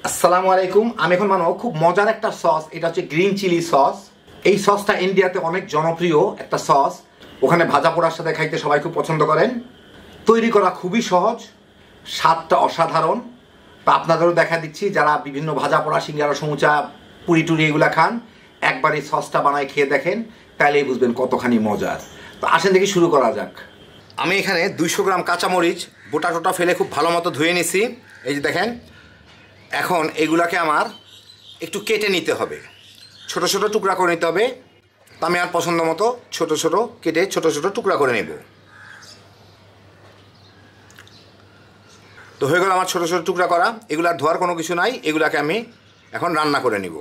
আসসালামু আলাইকুম। আমি এখন বানাবো খুব মজার একটা সস। এটা হচ্ছে গ্রিন চিলি সস। এই সসটা ইন্ডিয়াতে অনেক জনপ্রিয় একটা সস। ওখানে ভাজা পোড়ার সাথে খাইতে সবাই খুব পছন্দ করেন। তৈরি করা খুবই সহজ, স্বাদটা অসাধারণ। তো আপনাদেরও দেখা দিচ্ছি যারা বিভিন্ন ভাজা পোড়া, সিঙ্গারা, সমুচা, পুরি টুরি এগুলা খান, একবার এই সসটা বানায় খেয়ে দেখেন, তাহলেই বুঝবেন কতখানি মজার। তো আসেন দেখি শুরু করা যাক। আমি এখানে 200 গ্রাম কাঁচামরিচ বোটা টোটা ফেলে খুব ভালো মতো ধুয়ে নিছি। এই যে দেখেন, এখন এগুলাকে আমার একটু কেটে নিতে হবে, ছোট ছোট টুকরা করে নিতে হবে। তো আমি আর পছন্দ মতো ছোট ছোট কেটে ছোট ছোট টুকরা করে নেব। তো হয়ে গেল আমার ছোট ছোট টুকরা করা। এগুলো আর ধোয়ার কোনো কিছু নাই, এগুলাকে আমি এখন রান্না করে নিব।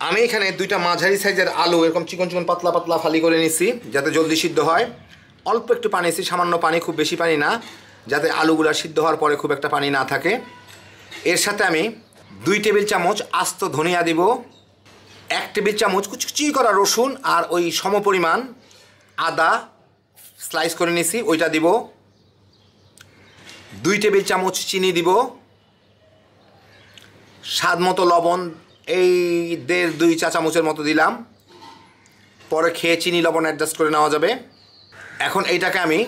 আমি এখানে 2টা মাঝারি সাইজের আলু এরকম চিকন চিকন পাতলা পাতলা ফালি করে নিছি, যাতে জলদি সিদ্ধ হয়। অল্প একটু পানি নিয়েছি, সামান্য পানি, খুব বেশি পানি না, যাতে আলুগুলা সিদ্ধ হওয়ার পরে খুব একটা পানি না থাকে। এর সাথে আমি 2 টেবিল চামচ আস্ত ধনিয়া দিব, 1 টেবিল চামচ কুচি করা রসুন, আর ওই সমপরিমাণ আদা স্লাইস করে নিছি ওইটা দিব। 2 টেবিল চামচ চিনি দিব, স্বাদ মতো লবণ এই 1.5-2 চা চামচের মতো দিলাম। পরে খেয়ে চিনি লবণ অ্যাডজাস্ট করে নেওয়া যাবে। এখন এইটাকে আমি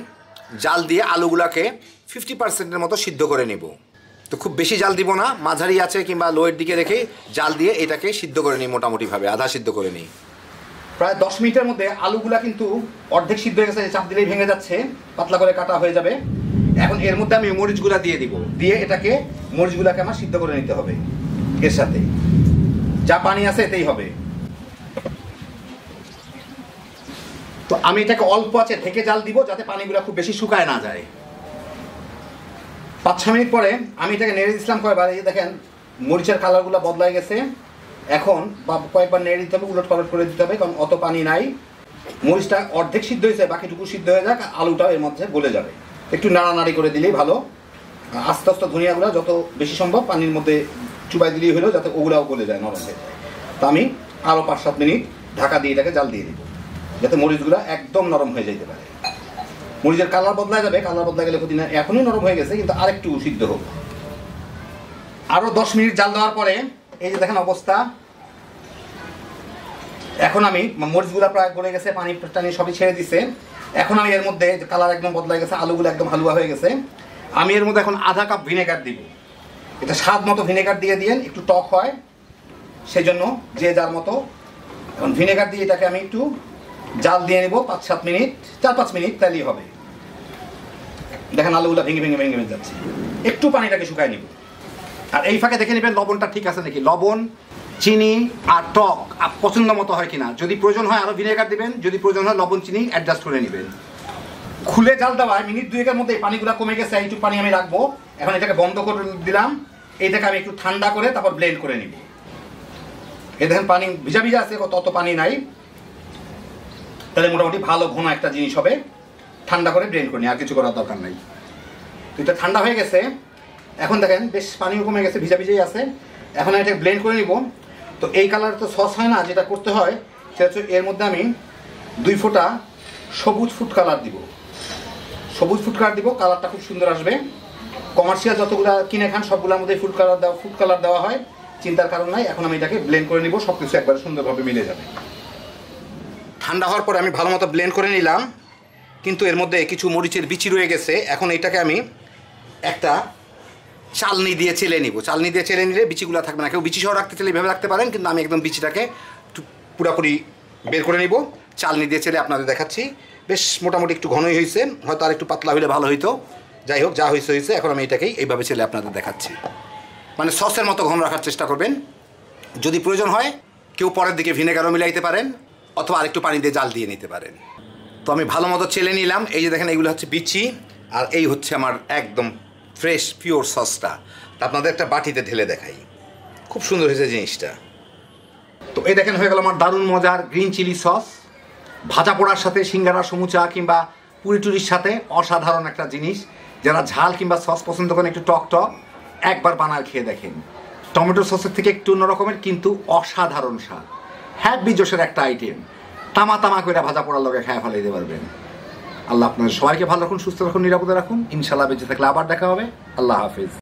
জাল দিয়ে আলুগুলাকে 50%-এর মতো সিদ্ধ করে নেব। তো খুব বেশি জাল দিব না, মাঝারি আছে কিংবা লোয়ের দিকে রেখে জাল দিয়ে এটাকে সিদ্ধ করে নিই, মোটামুটিভাবে আধা সিদ্ধ করে নিই। প্রায় 10 মিনিটের মধ্যে আলুগুলা কিন্তু অর্ধেক সিদ্ধ হয়ে গেছে, চাপ দিলেই ভেঙে যাচ্ছে, পাতলা করে কাটা হয়ে যাবে। এখন এর মধ্যে আমি মরিচগুলা দিয়ে দিব, দিয়ে এটাকে মরিচগুলাকে আমার সিদ্ধ করে নিতে হবে। এর সাথে যা পানি আছে এতেই হবে। তো আমি এটাকে অল্প আছে থেকে জাল দিব, যাতে পানিগুলা খুব বেশি শুকায় না যায়। 5-6 মিনিট পরে আমি এটাকে নেড়ে দিচ্ছিলাম কয়েকবার। এই দেখেন মরিচের কালারগুলো বদলাই গেছে। এখন কয়েকবার নেড়ে দিতে হবে, উলট পালট করে দিতে হবে, কারণ অত পানি নাই। মরিচটা অর্ধেক সিদ্ধ হয়েছে, বাকিটুকু সিদ্ধ হয়ে যাক, আলুটাও এর মধ্যে গলে যাবে। একটু নাড়ানাড়ি করে দিলেই ভালো। আস্তে আস্তে ধনিয়াগুলো যত বেশি সম্ভব পানির মধ্যে চুবাই দিলেই হলো, যাতে ওগুলাও গলে যায়, নরম হয়ে যায়। তো আমি আরও 5-7 মিনিট ঢাকা দিয়ে এটাকে জাল দিয়ে দিব, যাতে মরিচগুলো একদম নরম হয়ে যেতে পারে। মরিচের কালার বদলা যাবে, কালার বদলা গেলে ক্ষতি না। এখনই নরম হয়ে গেছে, কিন্তু আরেকটু সিদ্ধ হোক। আরও 10 মিনিট জাল দেওয়ার পরে এই যে দেখেন অবস্থা। এখন আমি মরিচগুলো প্রায় গলে গেছে, পানি টানি সবই ছেড়ে দিছে। এখন আমি এর মধ্যে কালার একদম বদলা গেছে, আলুগুলো একদম হালুয়া হয়ে গেছে। আমি এর মধ্যে এখন আধা কাপ ভিনেগার দিব। এটা স্বাদ মতো ভিনেগার দিয়ে দিয়েন, একটু টক হয় সেই জন্য যে যার মতো। এখন ভিনেগার দিয়ে এটাকে আমি একটু জাল দিয়ে নেব 5-7 মিনিট, 4-5 মিনিট, তাহলেই হবে। দেখেন আলুগুলো ভেঙে ভেঙে ভেঙে ভেঙে যাচ্ছে। একটু পানিটাকে শুকায় নিব। আর এই ফাঁকে দেখে নেবেন লবণটা ঠিক আছে নাকি। লবণ, চিনি আর টক পছন্দ মতো হয় কিনা। যদি প্রয়োজন হয় আরও ভিনেগার দিবেন, যদি প্রয়োজন হয় লবণ চিনি অ্যাডজাস্ট করে নেবেন। খুলে জাল দেওয়ায় মিনিট 2-এর মধ্যে পানিগুলো কমে গেছে। এইটুকু পানি আমি রাখবো। এখন এটাকে বন্ধ করে দিলাম। এইটাকে আমি একটু ঠান্ডা করে তারপর ব্লেন্ড করে নিব। এই দেখেন পানি ভিজা ভিজা আছে, তত পানি নাই। তাহলে মোটামুটি ভালো ঘন একটা জিনিস হবে। ঠান্ডা করে ব্লেন্ড করে নিই, আর কিছু করার দরকার নাই। তো এটা ঠান্ডা হয়ে গেছে। এখন দেখেন বেশ পানিও কমে গেছে, ভিজা ভিজাই আছে। এখন এটা ব্লেন্ড করে নিব। তো এই কালার তো সস হয় না, যেটা করতে হয় সেটা হচ্ছে এর মধ্যে আমি 2 ফোঁটা সবুজ ফুড কালার দিব। সবুজ ফুড কালার দিব, কালারটা খুব সুন্দর আসবে। কমার্শিয়াল যতগুলো কিনে খান সবগুলোর মধ্যে ফুড কালার দেওয়া হয়, চিন্তার কারণ নাই। এখন আমি এটাকে ব্লেন্ড করে নিব, সব কিছু একবারে সুন্দরভাবে মিলে যাবে। ঠান্ডা হওয়ার পরে আমি ভালো মতো ব্লেন্ড করে নিলাম, কিন্তু এর মধ্যে কিছু মরিচের বিচি রয়ে গেছে। এখন এটাকে আমি একটা চালনি দিয়ে চেলে নিব। চালনি দিয়ে চেলে নিলে বিচিগুলো থাকবে না। কেউ বিচি সহ রাখতে চাইলে এভাবে রাখতে পারেন, কিন্তু আমি একদম বিচিটাকে পুরোপুরি বের করে নিব। চালনি দিয়ে চেলে আপনাদের দেখাচ্ছি। বেশ মোটামুটি একটু ঘনই হয়েছে, হয়তো আর একটু পাতলা হলে ভালো হইতো। যাই হোক, যা হয়েছে হয়েছে। এখন আমি এটাকেই এইভাবে চেলে আপনাদের দেখাচ্ছি। মানে সসের মতো ঘন রাখার চেষ্টা করবেন। যদি প্রয়োজন হয় কেউ পরের দিকে ভিনেগারও মিলাইতে পারেন, অথবা আরেকটু পানি দিয়ে জাল দিয়ে নিতে পারেন। তো আমি ভালো মতো চেলে নিলাম। এই যে দেখেন এইগুলো হচ্ছে বিচি, আর এই হচ্ছে আমার একদম ফ্রেশ পিওর সসটা। তা আপনাদের একটা বাটিতে ঢেলে দেখাই। খুব সুন্দর হয়েছে জিনিসটা। তো এই দেখেন হয়ে গেল আমার দারুণ মজার গ্রিন চিলি সস। ভাজা পোড়ার সাথে, সিঙ্গারা, সমুচা কিংবা পুরি টুরির সাথে অসাধারণ একটা জিনিস। যারা ঝাল কিংবা সস পছন্দ করেন, একটু টক টক, একবার বানায় খেয়ে দেখেন। টমেটো সসের থেকে একটু অন্য রকমের, কিন্তু অসাধারণ স্বাদ। হ্যাপি জোশের একটা আইটেম। তামা তামা করে ভাজা পোড়ার লগে খেয়ে ফেলাইতে পারবেন। আল্লাহ আপনাদের সবাইকে ভালো রাখুন, সুস্থ রাখুন, নিরাপদে রাখুন। ইনশাল্লাহ বেঁচে থাকলে আবার দেখা হবে। আল্লাহ হাফিজ।